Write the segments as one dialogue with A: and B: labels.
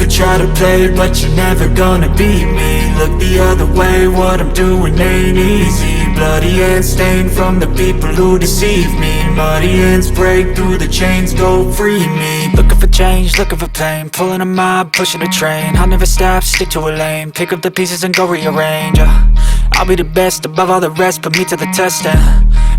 A: could try to play, but you're never gonna beat me. Look the other way, what I'm doing ain't easy. Bloody hands stained from the people who deceive me. Muddy hands break through the chains, go free me. Looking for change, looking for pain, pulling a mob, pushing a train. I'll never stop, stick to a lane, pick up the pieces and go rearrange. I'll be the best above all the rest, put me to the test and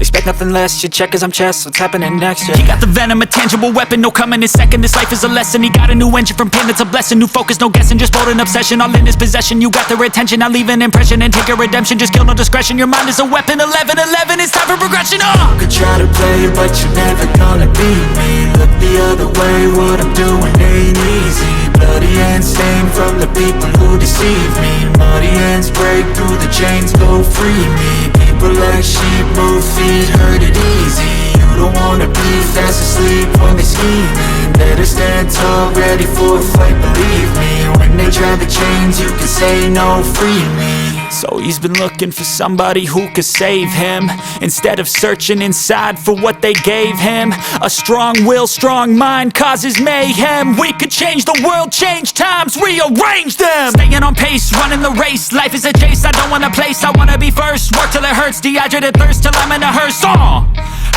A: expect nothing less, you check as I'm chess, what's happening next, yeah. He got the venom, a tangible weapon, no coming in second. This life is a lesson, he got a new engine from pain, it's a blessing. New focus, no guessing, just bold and obsession, all in his possession. You got their attention, I'll leave an impression and take a redemption. Just kill, no discretion, your mind is a weapon. 11-11, it's time for progression, You could try to play, but you're never gonna beat me. Look the other way, what I'm doing ain't easy. Bloody hands stained from the people who deceive me. Muddy hands break through the chains, go free me. People like sheep move feet, hurt it easy. You don't wanna be fast asleep when they scheming. Better stand tall, ready for a fight, believe me. When they try the chains, you can say no, free me. So he's been looking for somebody who could save him, instead of searching inside for what they gave him. A strong will, strong mind causes mayhem. We could change the world, change times, rearrange them. Staying on pace, running the race. Life is a chase, I don't want a place, I wanna be first. Work till it hurts, dehydrated thirst till I'm in a hearse.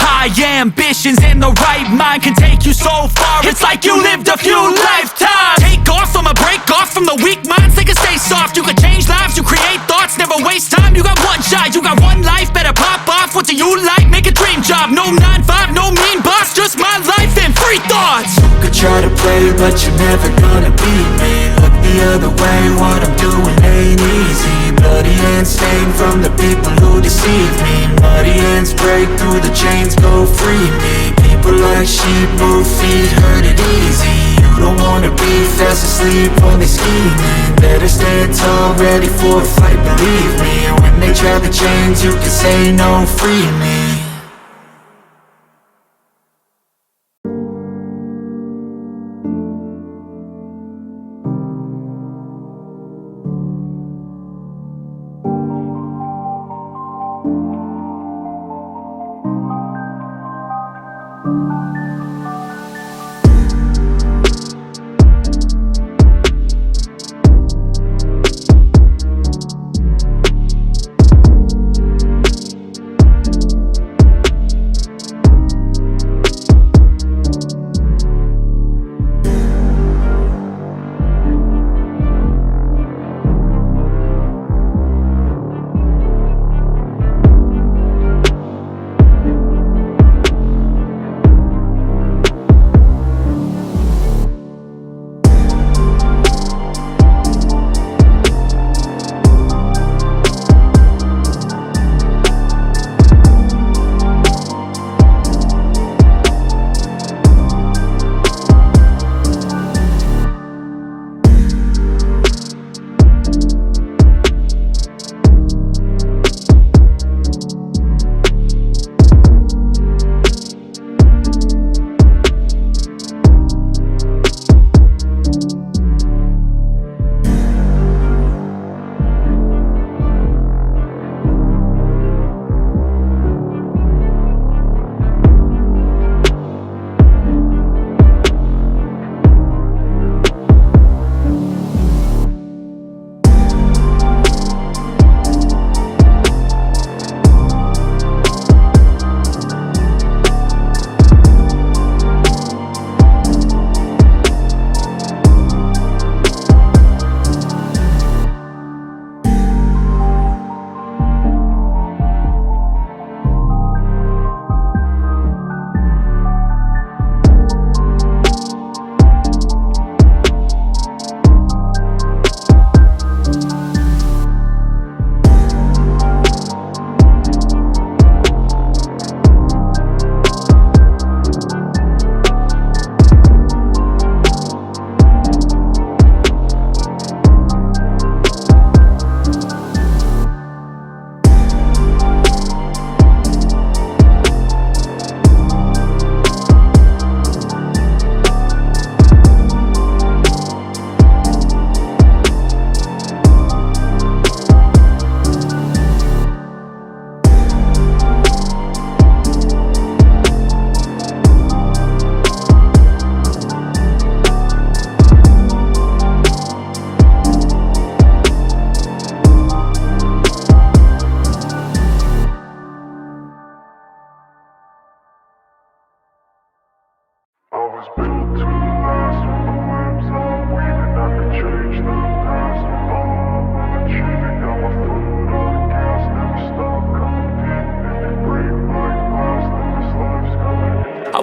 A: High ambitions in the right mind can take you so far. It's like you lived a few lifetimes. Take off, I'ma break off from the weak minds. They can stay soft, you can change lives, you create thoughts, never waste time. You got one shot, you got one life, better pop off. What do you like? Make a dream job. No 9-5, no mean boss, just my life and free thoughts. You could try to play, but you're never gonna beat me. Look the other way, what I'm doing ain't easy. Bloody hands stained from the people who deceive me. Muddy hands break through the chains, go free me. People like sheep move feet, hurt it easy. You don't wanna be fast asleep when they scheming. Better stand tall, ready for a fight, believe me. When they try the chains, you can say no, free me.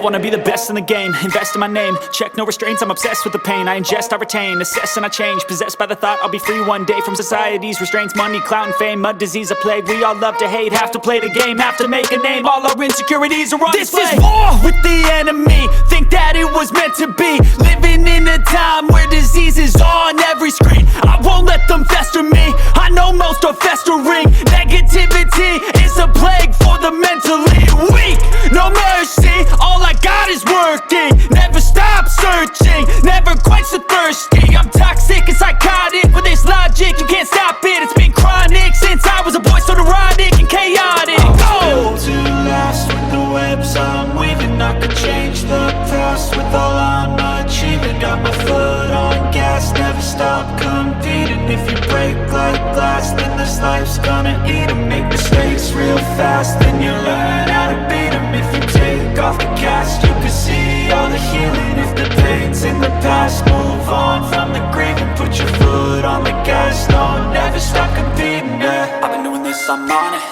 B: wanna be the best in the game, invest in my name, check no restraints, I'm obsessed with the pain. I ingest, I retain, assess and I change, possessed by the thought I'll be free one day from society's restraints. Money, clout and fame, mud, disease, a plague. We all love to hate, have to play the game, have to make a name. All our insecurities are on display. This is war with the enemy, think that it was meant to be. Living in a time where disease is on every screen. I won't let them fester me, I know most are festering. Negativity is a plague for the mentally weak. No mercy, all I got is working. Never stop searching, never quench the thirsty. I'm toxic and psychotic with this logic, you can't stop it. It's been chronic since I was a boy, so neurotic and chaotic.
A: Built to last with the webs I'm weaving. I could change the past with all I'm achieving. Got my foot on gas, never stop competing. If you break like glass, then this life's gonna eat 'em. Make mistakes real fast, then you learn how to beat 'em. If you take off the cast, you can see all the healing. If the pain's in the past, move on from the grave and put your foot on the gas. No, never stop competing, yeah. I've been doing this, I'm on it,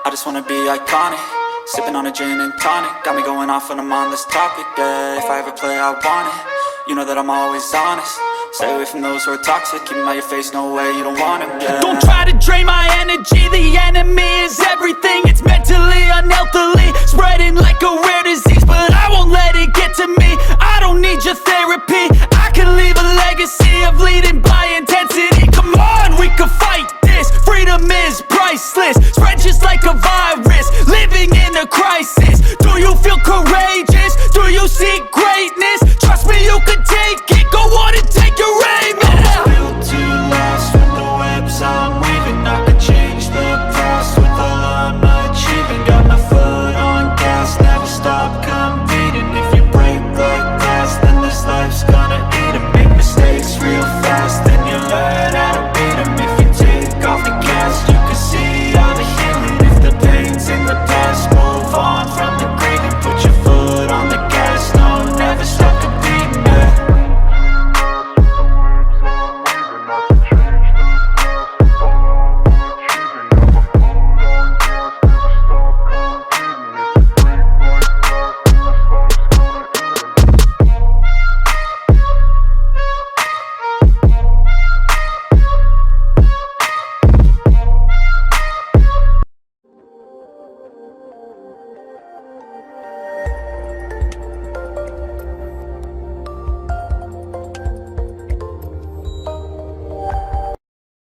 A: I just wanna be iconic. Sipping on a gin and tonic, got me going off when I'm on this topic, yeah. If I ever play, I want it, you know that I'm always honest. Stay away from those who are toxic, keep 'em out your face, no way, you don't want 'em, yeah. Don't try to drain my energy, the enemy is everything. It's mentally, unhealthily, spreading like a rare disease. But I won't let it get to me, I don't need your therapy. I can leave a legacy of leading by intensity. Come on, we can fight this, freedom is priceless. Spread just like a virus, living in a crisis. Do you feel courageous? Do you seek